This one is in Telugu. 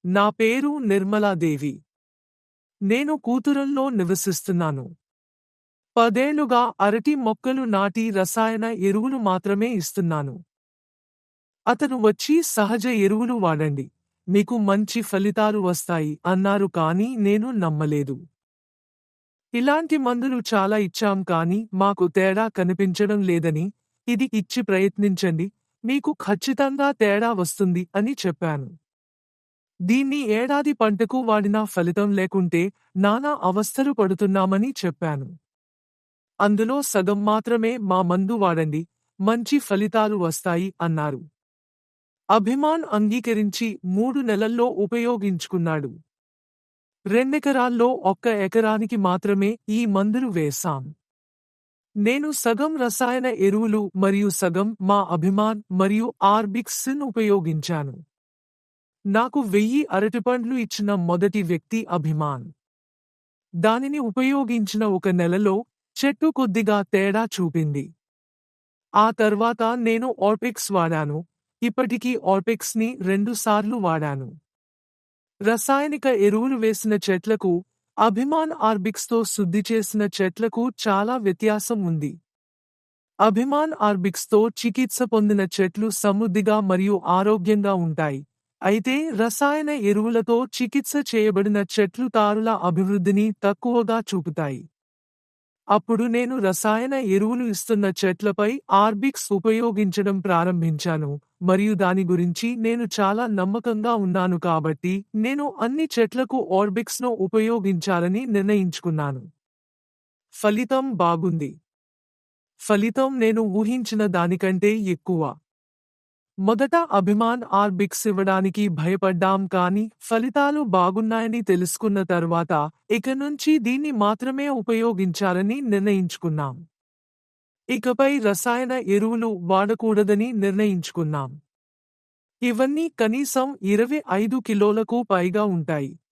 నా పేరు నిర్మలాదేవి. నేను కూతురంలో నివసిస్తున్నాను. 10 ఏళ్లుగా అరటి మొక్కలు నాటి రసాయన ఎరువులు మాత్రమే ఇస్తున్నాను. అతను వచ్చి సహజ ఎరువులు వాడండి, మీకు మంచి ఫలితాలు వస్తాయి అన్నారు, కానీ నేను నమ్మలేదు. ఇలాంటి మందులు చాలా ఇచ్చాం కానీ మాకు తేడా కనిపించడం లేదని, ఇది ఇచ్చి ప్రయత్నించండి, మీకు ఖచ్చితంగా తేడా వస్తుంది అని చెప్పాను. దీన్ని ఏడాది పంటకు వాడినా ఫలితం లేకుంటే నానా అవస్థలు పడుతున్నామని చెప్పాను. అందులో సగం మాత్రమే మా మందు వాడండి, మంచి ఫలితాలు వస్తాయి అన్నారు. అభిమాన్ అంగీకరించి 3 నెలల్లో ఉపయోగించుకున్నాడు. 2 ఎకరాల్లో 1 ఎకరానికి మాత్రమే ఈ మందులు వేశాం. నేను సగం రసాయన ఎరువులు మరియు సగం మా అభిమాన్ మరియు ఆర్బిక్స్ను ఉపయోగించాను. నాకు 1000 అరటిపండ్లు ఇచ్చిన మొదటి వ్యక్తి అభిమాన్. దానిని ఉపయోగించిన 1 నెలలో చెట్టు కొద్దిగా తేడా చూపింది. ఆ తర్వాత నేను ఆర్బిక్స్ వాడాను. ఇప్పటికీ ఆర్బిక్స్ని 2 సార్లు వాడాను. రసాయనిక ఎరువులు వేసిన చెట్లకు, అభిమాన్ ఆర్బిక్స్తో శుద్ధి చేసిన చెట్లకు చాలా వ్యత్యాసం ఉంది. అభిమాన్ ఆర్బిక్స్తో చికిత్స పొందిన చెట్లు సమృద్ధిగా మరియు ఆరోగ్యంగా ఉంటాయి. అయితే రసాయన ఎరువులతో చికిత్స చేయబడిన చెట్లు తారుల అభివృద్ధిని తక్కువగా చూపుతాయి. అప్పుడు నేను రసాయన ఎరువులు ఇస్తున్న చెట్లపై ఆర్బిక్స్ ఉపయోగించడం ప్రారంభించాను, మరియు దాని గురించి నేను చాలా నమ్మకంగా ఉన్నాను కాబట్టి నేను అన్ని చెట్లకు ఆర్బిక్స్ను ఉపయోగించాలని నిర్ణయించుకున్నాను. ఫలితం బాగుంది. ఫలితం నేను ఊహించిన దానికంటే ఎక్కువ. మొదట అభిమాన్ ఆర్బిక్స్ ఇవ్వడానికి భయపడ్డాం, కానీ ఫలితాలు బాగున్నాయని తెలుసుకున్న తర్వాత ఇక నుంచి దీన్ని మాత్రమే ఉపయోగించాలని నిర్ణయించుకున్నాం. ఇకపై రసాయన ఎరువులు వాడకూడదని నిర్ణయించుకున్నాం. ఇవన్నీ కనీసం 25 కిలోలకు పైగా ఉంటాయి.